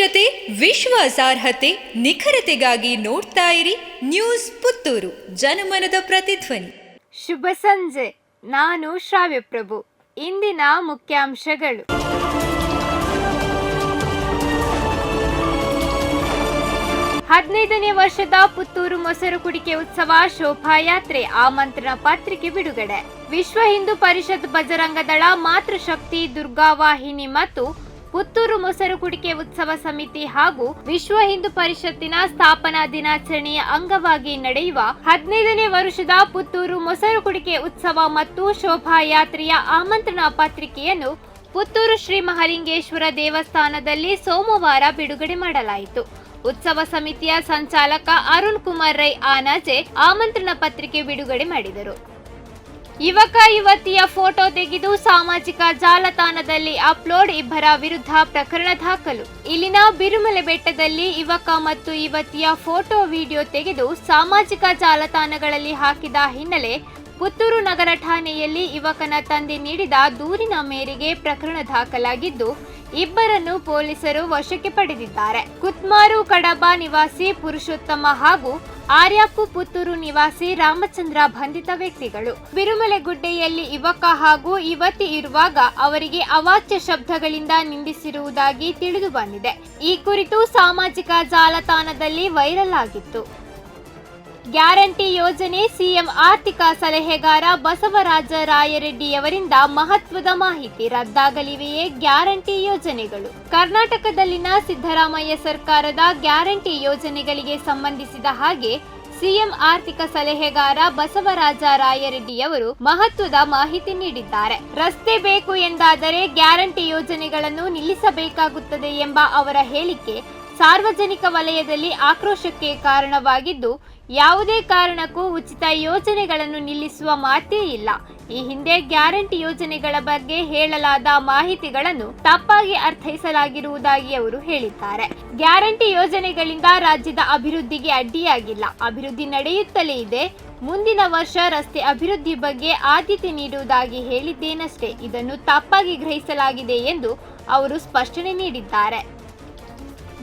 ವಸ್ತುನಿಷ್ಠತೆ, ವಿಶ್ವಾಸಾರ್ಹತೆ, ನಿಖರತೆಗಾಗಿ ನೋಡ್ತಾ ಇರಿ ನ್ಯೂಸ್ ಪುತ್ತೂರು, ಜನಮನದ ಪ್ರತಿಧ್ವನಿ. ಶುಭ ಸಂಜೆ. ನಾನು ಶ್ರಾವ್ಯಪ್ರಭು. ಇಂದಿನ ಮುಖ್ಯಾಂಶಗಳು: 15ನೇ ವರ್ಷದ ಪುತ್ತೂರು ಮೊಸರು ಕುಡಿಕೆ ಉತ್ಸವ ಶೋಭಾಯಾತ್ರೆ ಆಮಂತ್ರಣ ಪತ್ರಿಕೆ ಬಿಡುಗಡೆ. ವಿಶ್ವ ಹಿಂದೂ ಪರಿಷತ್, ಬಜರಂಗ ದಳ, ಮಾತೃಶಕ್ತಿ, ದುರ್ಗಾವಾಹಿನಿ ಮತ್ತು ಪುತ್ತೂರು ಮೊಸರು ಕುಡಿಕೆ ಉತ್ಸವ ಸಮಿತಿ ಹಾಗೂ ವಿಶ್ವ ಹಿಂದೂ ಪರಿಷತ್ತಿನ ಸ್ಥಾಪನಾ ದಿನಾಚರಣೆಯ ಅಂಗವಾಗಿ ನಡೆಯುವ 15ನೇ ವರ್ಷದ ಪುತ್ತೂರು ಮೊಸರು ಕುಡಿಕೆ ಉತ್ಸವ ಮತ್ತು ಶೋಭಾಯಾತ್ರೆಯ ಆಮಂತ್ರಣ ಪತ್ರಿಕೆಯನ್ನು ಪುತ್ತೂರು ಶ್ರೀ ಮಹಾಲಿಂಗೇಶ್ವರ ದೇವಸ್ಥಾನದಲ್ಲಿ ಸೋಮವಾರ ಬಿಡುಗಡೆ ಮಾಡಲಾಯಿತು. ಉತ್ಸವ ಸಮಿತಿಯ ಸಂಚಾಲಕ ಅರುಣ್ ಕುಮಾರ್ ರೈ ಆನಾಜೆ ಆಮಂತ್ರಣ ಪತ್ರಿಕೆ ಬಿಡುಗಡೆ ಮಾಡಿದರು. ಯುವಕ ಯುವತಿಯ ಫೋಟೋ ತೆಗೆದು ಸಾಮಾಜಿಕ ಜಾಲತಾಣದಲ್ಲಿ ಅಪ್ಲೋಡ್, ಇಬ್ಬರ ವಿರುದ್ಧ ಪ್ರಕರಣ ದಾಖಲು. ಇಲ್ಲಿನ ಬಿರುಮಲೆ ಬೆಟ್ಟದಲ್ಲಿ ಯುವಕ ಮತ್ತು ಯುವತಿಯ ಫೋಟೋ, ವಿಡಿಯೋ ತೆಗೆದು ಸಾಮಾಜಿಕ ಜಾಲತಾಣಗಳಲ್ಲಿ ಹಾಕಿದ ಹಿನ್ನೆಲೆ ಪುತ್ತೂರು ನಗರ ಠಾಣೆಯಲ್ಲಿ ಯುವಕನ ತಂದೆ ನೀಡಿದ ದೂರಿನ ಮೇರೆಗೆ ಪ್ರಕರಣ ದಾಖಲಾಗಿದ್ದು, ಇಬ್ಬರನ್ನು ಪೊಲೀಸರು ವಶಕ್ಕೆ ಪಡೆದಿದ್ದಾರೆ. ಕುತ್ಮಾರು ಕಡಬ ನಿವಾಸಿ ಪುರುಷೋತ್ತಮ ಹಾಗೂ ಆರ್ಯಾಪು ಪುತ್ತೂರು ನಿವಾಸಿ ರಾಮಚಂದ್ರ ಬಂಧಿತ ವ್ಯಕ್ತಿಗಳು. ಬಿರುಮಲೆಗುಡ್ಡೆಯಲ್ಲಿ ಯುವಕ ಹಾಗೂ ಯುವತಿ ಇರುವಾಗ ಅವರಿಗೆ ಅವಾಚ್ಯ ಶಬ್ದಗಳಿಂದ ನಿಂದಿಸಿರುವುದಾಗಿ ತಿಳಿದು ಬಂದಿದೆ. ಈ ಕುರಿತು ಸಾಮಾಜಿಕ ಜಾಲತಾಣದಲ್ಲಿ ವೈರಲ್ ಆಗಿತ್ತು. ಗ್ಯಾರಂಟಿ ಯೋಜನೆ, ಸಿಎಂ ಆರ್ಥಿಕ ಸಲಹೆಗಾರ ಬಸವರಾಜ ರಾಯರೆಡ್ಡಿಯವರಿಂದ ಮಹತ್ವದ ಮಾಹಿತಿ. ರದ್ದಾಗಲಿವೆಯೇ ಗ್ಯಾರಂಟಿ ಯೋಜನೆಗಳು? ಕರ್ನಾಟಕದಲ್ಲಿನ ಸಿದ್ದರಾಮಯ್ಯ ಸರ್ಕಾರದ ಗ್ಯಾರಂಟಿ ಯೋಜನೆಗಳಿಗೆ ಸಂಬಂಧಿಸಿದ ಹಾಗೆ ಸಿಎಂ ಆರ್ಥಿಕ ಸಲಹೆಗಾರ ಬಸವರಾಜ ರಾಯರೆಡ್ಡಿಯವರು ಮಹತ್ವದ ಮಾಹಿತಿ ನೀಡಿದ್ದಾರೆ. ರಸ್ತೆ ಬೇಕು ಎಂದಾದರೆ ಗ್ಯಾರಂಟಿ ಯೋಜನೆಗಳನ್ನು ನಿಲ್ಲಿಸಬೇಕಾಗುತ್ತದೆ ಎಂಬ ಅವರ ಹೇಳಿಕೆ ಸಾರ್ವಜನಿಕ ವಲಯದಲ್ಲಿ ಆಕ್ರೋಶಕ್ಕೆ ಕಾರಣವಾಗಿದ್ದು, ಯಾವುದೇ ಕಾರಣಕ್ಕೂ ಉಚಿತ ಯೋಜನೆಗಳನ್ನು ನಿಲ್ಲಿಸುವ ಮಾತೇ ಇಲ್ಲ. ಈ ಹಿಂದೆ ಗ್ಯಾರಂಟಿ ಯೋಜನೆಗಳ ಬಗ್ಗೆ ಹೇಳಲಾದ ಮಾಹಿತಿಗಳನ್ನು ತಪ್ಪಾಗಿ ಅರ್ಥೈಸಲಾಗಿರುವುದಾಗಿ ಅವರು ಹೇಳಿದ್ದಾರೆ. ಗ್ಯಾರಂಟಿ ಯೋಜನೆಗಳಿಂದ ರಾಜ್ಯದ ಅಭಿವೃದ್ಧಿಗೆ ಅಡ್ಡಿಯಾಗಿಲ್ಲ, ಅಭಿವೃದ್ಧಿ ನಡೆಯುತ್ತಲೇ ಇದೆ. ಮುಂದಿನ ವರ್ಷ ರಸ್ತೆ ಅಭಿವೃದ್ಧಿ ಬಗ್ಗೆ ಆದ್ಯತೆ ನೀಡುವುದಾಗಿ ಹೇಳಿದ್ದೇನಷ್ಟೇ, ಇದನ್ನು ತಪ್ಪಾಗಿ ಗ್ರಹಿಸಲಾಗಿದೆ ಎಂದು ಅವರು ಸ್ಪಷ್ಟನೆ ನೀಡಿದ್ದಾರೆ.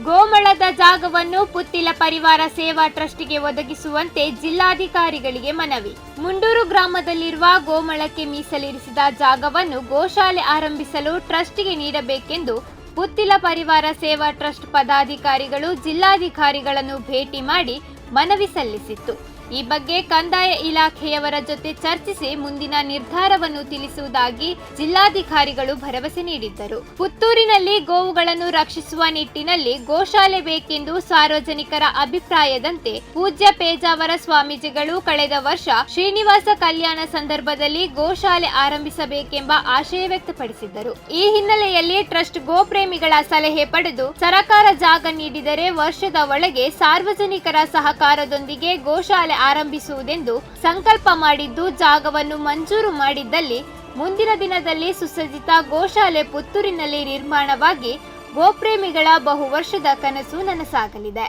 ಗೋಮಳದ ಜಾಗವನ್ನು ಪುತ್ತಿಲ ಪರಿವಾರ ಸೇವಾ ಟ್ರಸ್ಟ್ಗೆ ಒದಗಿಸುವಂತೆ ಜಿಲ್ಲಾಧಿಕಾರಿಗಳಿಗೆ ಮನವಿ. ಮುಂಡೂರು ಗ್ರಾಮದಲ್ಲಿರುವ ಗೋಮಳಕ್ಕೆ ಮೀಸಲಿರಿಸಿದ ಜಾಗವನ್ನು ಗೋಶಾಲೆ ಆರಂಭಿಸಲು ಟ್ರಸ್ಟ್ಗೆ ನೀಡಬೇಕೆಂದು ಪುತ್ತಿಲ ಪರಿವಾರ ಸೇವಾ ಟ್ರಸ್ಟ್ ಪದಾಧಿಕಾರಿಗಳು ಜಿಲ್ಲಾಧಿಕಾರಿಗಳನ್ನು ಭೇಟಿ ಮಾಡಿ ಮನವಿ ಸಲ್ಲಿಸಿತ್ತು. ಈ ಬಗ್ಗೆ ಕಂದಾಯ ಇಲಾಖೆಯವರ ಜೊತೆ ಚರ್ಚಿಸಿ ಮುಂದಿನ ನಿರ್ಧಾರವನ್ನು ತಿಳಿಸುವುದಾಗಿ ಜಿಲ್ಲಾಧಿಕಾರಿಗಳು ಭರವಸೆ ನೀಡಿದ್ದರು. ಪುತ್ತೂರಿನಲ್ಲಿ ಗೋವುಗಳನ್ನು ರಕ್ಷಿಸುವ ನಿಟ್ಟಿನಲ್ಲಿ ಗೋಶಾಲೆ ಬೇಕೆಂದು ಸಾರ್ವಜನಿಕರ ಅಭಿಪ್ರಾಯದಂತೆ ಪೂಜ್ಯ ಪೇಜಾವರ ಸ್ವಾಮೀಜಿಗಳು ಕಳೆದ ವರ್ಷ ಶ್ರೀನಿವಾಸ ಕಲ್ಯಾಣ ಸಂದರ್ಭದಲ್ಲಿ ಗೋಶಾಲೆ ಆರಂಭಿಸಬೇಕೆಂಬ ಆಶಯ ವ್ಯಕ್ತಪಡಿಸಿದ್ದರು. ಈ ಹಿನ್ನೆಲೆಯಲ್ಲಿ ಟ್ರಸ್ಟ್ ಗೋಪ್ರೇಮಿಗಳ ಸಲಹೆ ಪಡೆದು ಸರಕಾರ ಜಾಗ ನೀಡಿದರೆ ವರ್ಷದ ಒಳಗೆ ಸಾರ್ವಜನಿಕರ ಸಹಕಾರದೊಂದಿಗೆ ಗೋಶಾಲೆ ಆರಂಭಿಸುವುದೆಂದು ಸಂಕಲ್ಪ ಮಾಡಿದ್ದು, ಜಾಗವನ್ನು ಮಂಜೂರು ಮಾಡಿದ್ದಲ್ಲಿ ಮುಂದಿನ ದಿನದಲ್ಲಿ ಸುಸಜ್ಜಿತ ಗೋಶಾಲೆ ಪುತ್ತೂರಿನಲ್ಲಿ ನಿರ್ಮಾಣವಾಗಿ ಗೋಪ್ರೇಮಿಗಳ ಬಹುವರ್ಷದ ಕನಸು ನನಸಾಗಲಿದೆ.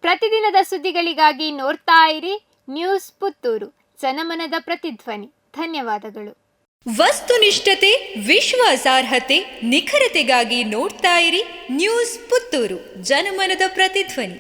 ಪ್ರತಿದಿನದ ಸುದ್ದಿಗಳಿಗಾಗಿ ನೋಡ್ತಾ ಇರಿ ನ್ಯೂಸ್ ಪುತ್ತೂರು, ಜನಮನದ ಪ್ರತಿಧ್ವನಿ. ಧನ್ಯವಾದಗಳು. ವಸ್ತುನಿಷ್ಠತೆ, ವಿಶ್ವಾಸಾರ್ಹತೆ, ನಿಖರತೆಗಾಗಿ ನೋಡ್ತಾ ಇರಿ ನ್ಯೂಸ್ ಪುತ್ತೂರು, ಜನಮನದ ಪ್ರತಿಧ್ವನಿ.